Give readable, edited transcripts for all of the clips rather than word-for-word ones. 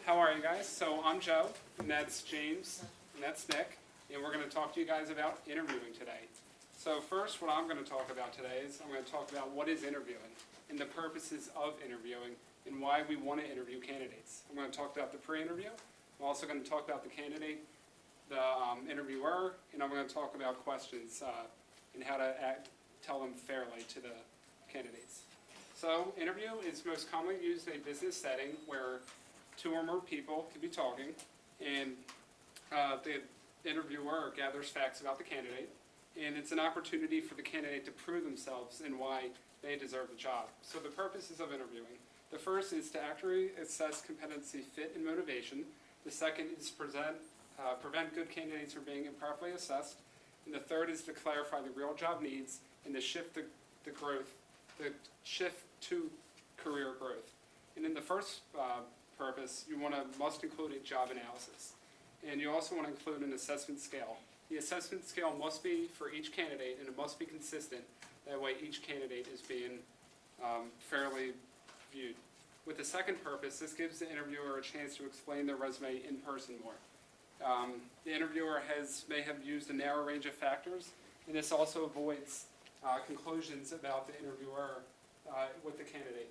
How are you guys? So I'm Joe, and that's James, and that's Nick, and we're going to talk to you guys about interviewing today. So first, what I'm going to talk about today is I'm going to talk about what is interviewing, and the purposes of interviewing, and why we want to interview candidates. I'm going to talk about the pre-interview. I'm also going to talk about the candidate, the interviewer, and I'm going to talk about questions and how to tell them fairly to the candidates. So interview is most commonly used in a business setting where two or more people could be talking, and the interviewer gathers facts about the candidate, and it's an opportunity for the candidate to prove themselves and why they deserve the job. So the purposes of interviewing. The first is to accurately assess competency, fit, and motivation. The second is prevent good candidates from being improperly assessed. And the third is to clarify the real job needs and to shift the shift to career growth. And in the first purpose, you must include a job analysis. And you also want to include an assessment scale. The assessment scale must be for each candidate, and it must be consistent. That way each candidate is being fairly viewed. With the second purpose, this gives the interviewer a chance to explain their resume in person more. The interviewer may have used a narrow range of factors, and this also avoids conclusions about the interviewer with the candidate.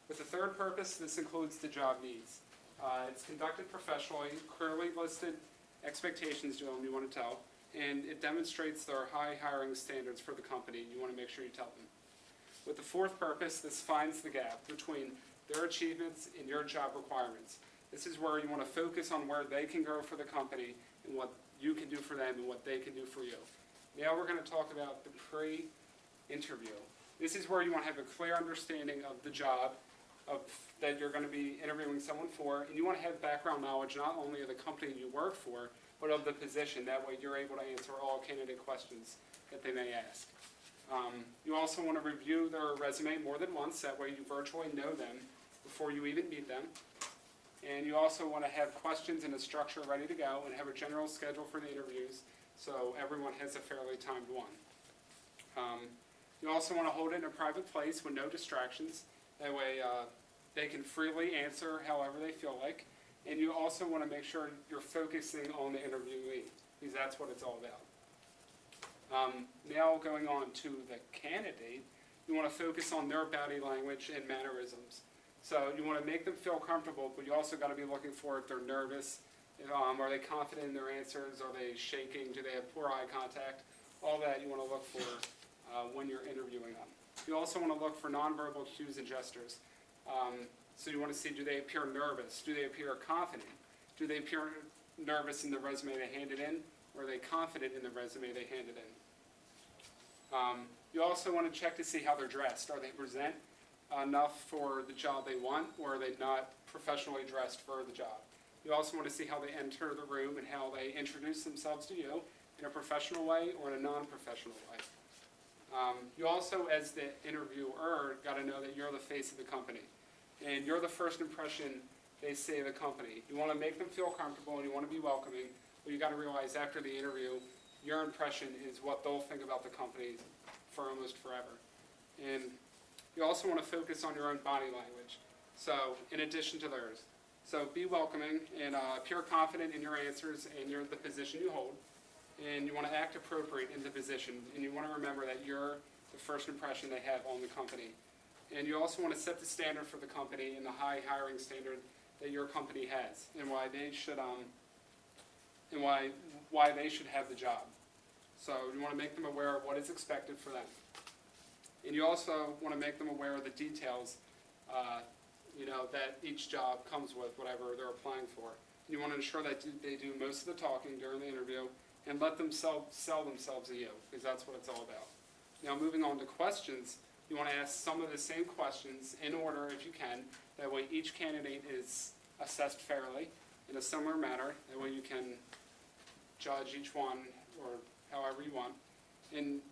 With the third purpose, this includes the job needs. It's conducted professionally, clearly listed expectations to them you want to tell, and it demonstrates their high hiring standards for the company. You want to make sure you tell them. With the fourth purpose, this finds the gap between their achievements and your job requirements. This is where you want to focus on where they can grow for the company and what you can do for them and what they can do for you. Now we're going to talk about the pre-interview. This is where you want to have a clear understanding of the job that you're going to be interviewing someone for, and you want to have background knowledge not only of the company you work for, but of the position. That way you're able to answer all candidate questions that they may ask. You also want to review their resume more than once. That way you virtually know them before you even meet them. And you also want to have questions and a structure ready to go and have a general schedule for the interviews so everyone has a fairly timed one. You also want to hold it in a private place with no distractions. That way they can freely answer however they feel like. And you also want to make sure you're focusing on the interviewee, because that's what it's all about. Now going on to the candidate, you want to focus on their body language and mannerisms. So you want to make them feel comfortable, but you also got to be looking for if they're nervous, are they confident in their answers, are they shaking, do they have poor eye contact, all that you want to look for when you're interviewing them. You also want to look for nonverbal cues and gestures. So you want to see, do they appear nervous, do they appear confident, do they appear nervous in the resume they handed in, or are they confident in the resume they handed in. You also want to check to see how they're dressed. Are they present enough for the job they want, or are they not professionally dressed for the job? You also want to see how they enter the room and how they introduce themselves to you in a professional way or in a non-professional way. You also, as the interviewer, got to know that you're the face of the company, and you're the first impression they say of the company. You want to make them feel comfortable and you want to be welcoming, but you got to realize after the interview, your impression is what they'll think about the company for almost forever. And you also want to focus on your own body language, so in addition to theirs. So be welcoming and appear confident in your answers and the position you hold. And you want to act appropriate in the position, and you want to remember that you're the first impression they have on the company. And you also want to set the standard for the company and the high hiring standard that your company has, and why they should why they should have the job. So you want to make them aware of what is expected for them. And you also want to make them aware of the details that each job comes with, whatever they're applying for. You want to ensure that they do most of the talking during the interview and let them sell themselves to you, because that's what it's all about. Now moving on to questions, you want to ask some of the same questions in order if you can. That way each candidate is assessed fairly in a similar manner. That way you can judge each one or however you want. And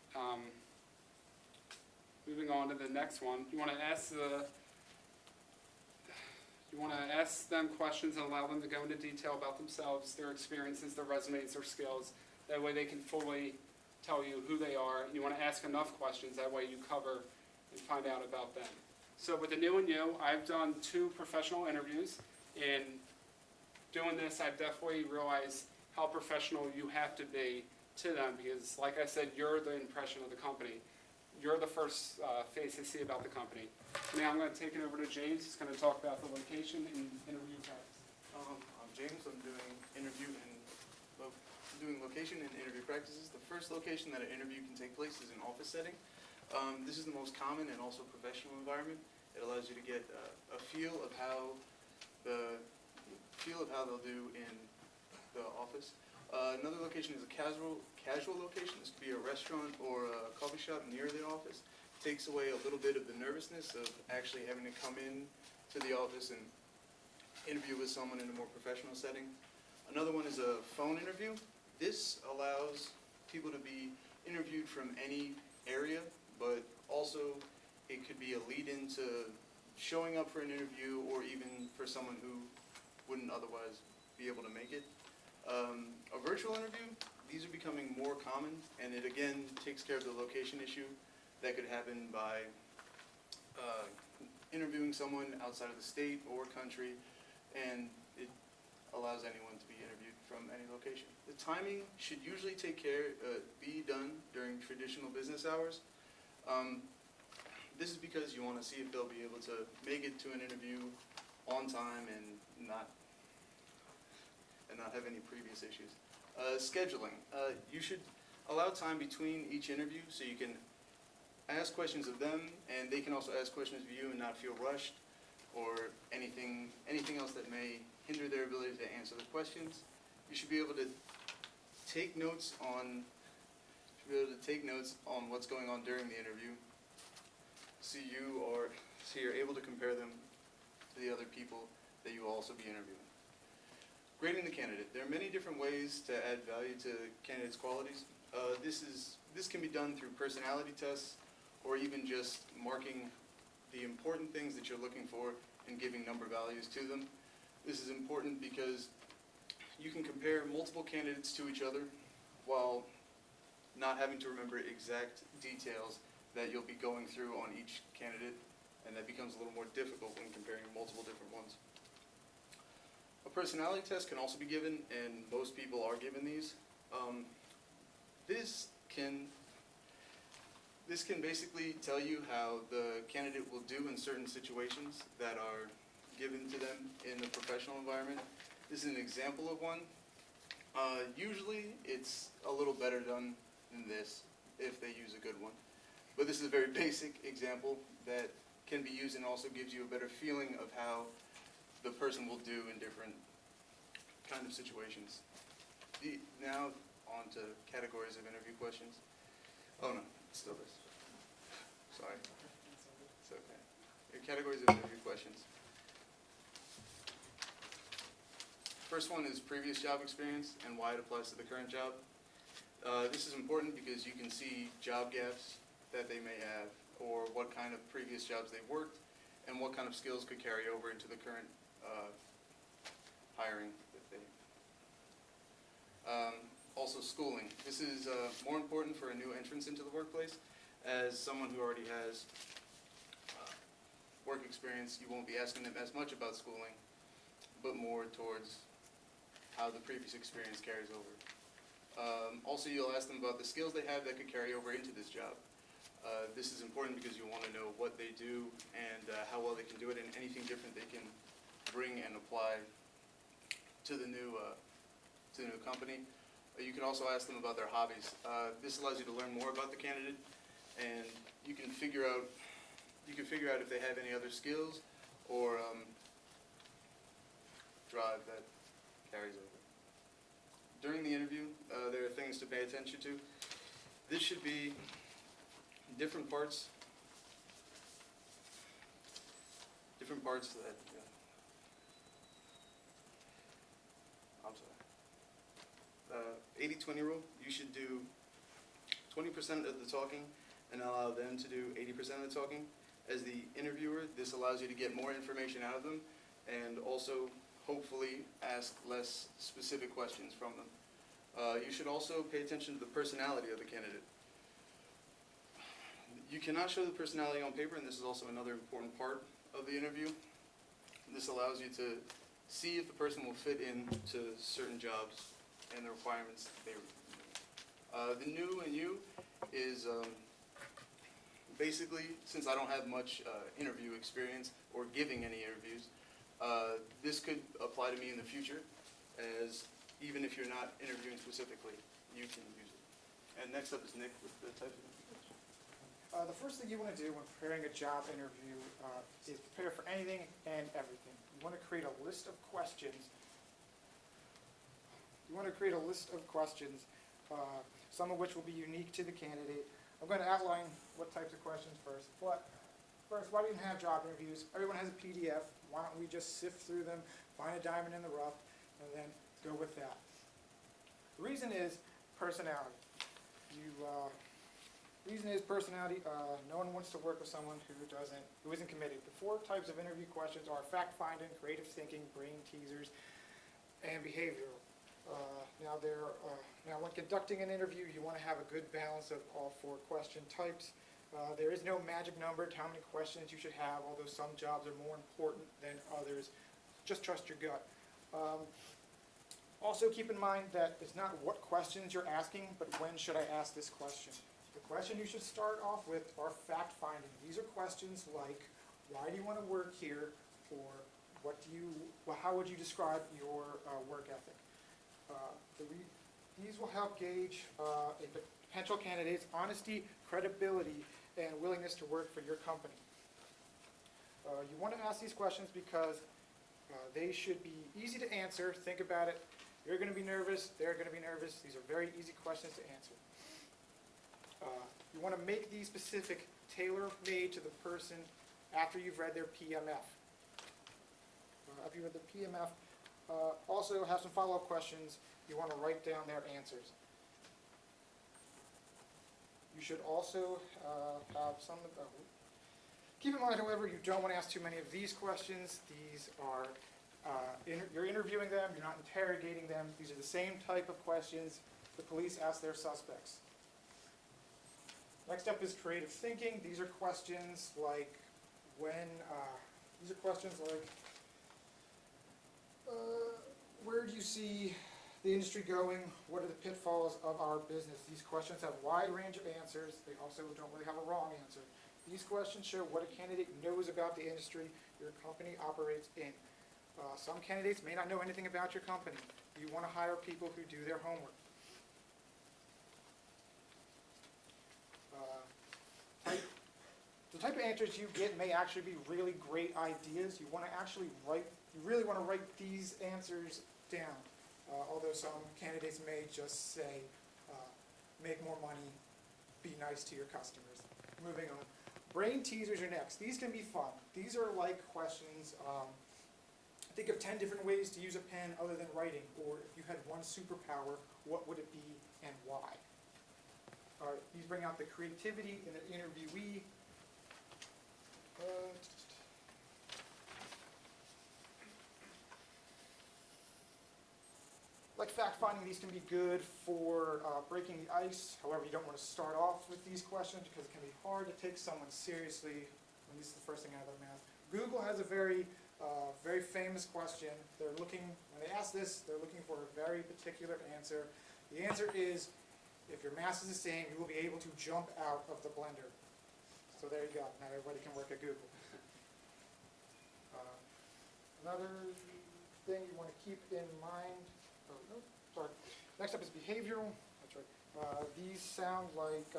moving on to the next one, you want to ask them questions and allow them to go into detail about themselves, their experiences, their resumes, their skills. That way they can fully tell you who they are. And you want to ask enough questions. That way you cover and find out about them. So with the new and you, I've done 2 professional interviews, and doing this, I've definitely realized how professional you have to be to them, because like I said, you're the impression of the company. You're the first face they see about the company. Now I'm going to take it over to James. He's going to talk about the location and interview practice. I'm James. I'm doing location and interview practices. The first location that an interview can take place is an office setting. This is the most common and also professional environment. It allows you to get a feel of how they'll do in the office. Another location is a casual location. This could be a restaurant or a coffee shop near the office. Takes away a little bit of the nervousness of actually having to come in to the office and interview with someone in a more professional setting. Another one is a phone interview. This allows people to be interviewed from any area, but also it could be a lead-in to showing up for an interview, or even for someone who wouldn't otherwise be able to make it. A virtual interview, these are becoming more common, and it again takes care of the location issue that could happen by interviewing someone outside of the state or country, and it allows anyone to be interviewed from any location. The timing should usually be done during traditional business hours. This is because you want to see if they'll be able to make it to an interview on time and not have any previous issues. Scheduling. You should allow time between each interview so you can ask questions of them, and they can also ask questions of you and not feel rushed or anything else that may hinder their ability to answer the questions. You should be able to take notes on what's going on during the interview, so you're able to compare them to the other people that you will also be interviewing. Grading the candidate. There are many different ways to add value to candidates' qualities. This can be done through personality tests, or even just marking the important things that you're looking for and giving number values to them. This is important because you can compare multiple candidates to each other while not having to remember exact details that you'll be going through on each candidate, and that becomes a little more difficult when comparing multiple different ones. A personality test can also be given, and most people are given these. This can basically tell you how the candidate will do in certain situations that are given to them in the professional environment. This is an example of one. Usually it's a little better done than this if they use a good one. But this is a very basic example that can be used and also gives you a better feeling of how the person will do in different kind of situations. Now on to categories of interview questions. Oh no, it's still this. Sorry. It's okay. Your categories of interview questions. First one is previous job experience and why it applies to the current job. This is important because you can see job gaps that they may have, or what kind of previous jobs they worked, and what kind of skills could carry over into the current hiring that they. Also schooling. This is more important for a new entrance into the workplace. As someone who already has work experience, you won't be asking them as much about schooling, but more towards how the previous experience carries over. Also, you'll ask them about the skills they have that could carry over into this job. This is important because you want to know what they do and how well they can do it, and anything different they can bring and apply to the new company. You can also ask them about their hobbies. This allows you to learn more about the candidate, and you can figure out if they have any other skills or drive that carries over. During the interview, there are things to pay attention to. This should be different parts that, I'm sorry. 80-20 rule, you should do 20% of the talking and allow them to do 80% of the talking. As the interviewer, this allows you to get more information out of them and also hopefully ask less specific questions from them. You should also pay attention to the personality of the candidate. You cannot show the personality on paper, and this is also another important part of the interview. This allows you to see if the person will fit into certain jobs and the requirements they the new and you is basically, since I don't have much interview experience or giving any interviews, this could apply to me in the future, as even if you're not interviewing specifically, you can use it. And next up is Nick with the types of information. The first thing you want to do when preparing a job interview is prepare for anything and everything. You want to create a list of questions. Some of which will be unique to the candidate. I'm going to outline what types of questions first. But first, why do you even have job interviews? Everyone has a PDF. Why don't we just sift through them, find a diamond in the rough, and then go with that? The reason is personality. No one wants to work with someone who isn't committed. The 4 types of interview questions are fact-finding, creative thinking, brain teasers, and behavioral. Now, when conducting an interview, you want to have a good balance of all 4 question types. There is no magic number to how many questions you should have, although some jobs are more important than others. Just trust your gut. Also, keep in mind that it's not what questions you're asking, but when should I ask this question. The question you should start off with are fact-finding. These are questions like, why do you want to work here, or how would you describe your work ethic? These will help gauge a potential candidate's honesty, credibility, and willingness to work for your company. You want to ask these questions because they should be easy to answer. Think about it. You're going to be nervous. They're going to be nervous. These are very easy questions to answer. You want to make these specific, tailor-made to the person after you've read their PMF. After you read the PMF, also have some follow-up questions. You want to write down their answers. You should also have some. Keep in mind, however, you don't want to ask too many of these questions. These are, you're interviewing them, you're not interrogating them. These are the same type of questions the police ask their suspects. Next up is creative thinking. These are questions like where do you see the industry going? What are the pitfalls of our business? These questions have a wide range of answers. They also don't really have a wrong answer. These questions show what a candidate knows about the industry your company operates in. Some candidates may not know anything about your company. You want to hire people who do their homework. The type of answers you get may actually be really great ideas. You really want to write these answers down. Although some candidates may just say, make more money, be nice to your customers. Moving on. Brain teasers are next. These can be fun. These are like questions, think of 10 different ways to use a pen other than writing, or if you had one superpower, what would it be and why? These bring out the creativity in the interviewee. Like fact-finding, these can be good for breaking the ice. However, you don't want to start off with these questions because it can be hard to take someone seriously when this is the first thing out of their mouth. Google has a very famous question. When they ask this, they're looking for a very particular answer. The answer is, if your mass is the same, you will be able to jump out of the blender. So there you go. Now everybody can work at Google. Another thing you want to keep in mind. Next up is behavioral. That's right. These sound like.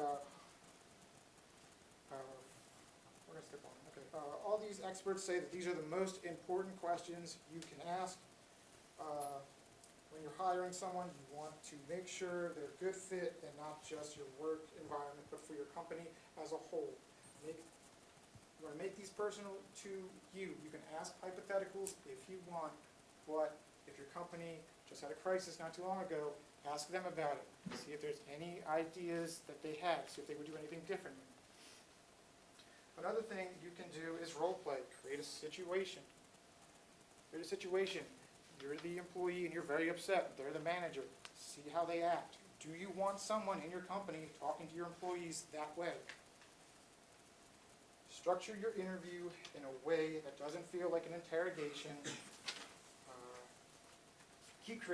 We're going to skip on. Okay. All these experts say that these are the most important questions you can ask. When you're hiring someone, you want to make sure they're a good fit and not just your work environment, but for your company as a whole. You want to make these personal to you. You can ask hypotheticals if you want, but if your company just had a crisis not too long ago, ask them about it. See if there's any ideas that they have. See if they would do anything differently. Another thing you can do is role play. Create a situation. Create a situation. You're the employee and you're very upset. They're the manager. See how they act. Do you want someone in your company talking to your employees that way? Structure your interview in a way that doesn't feel like an interrogation. he created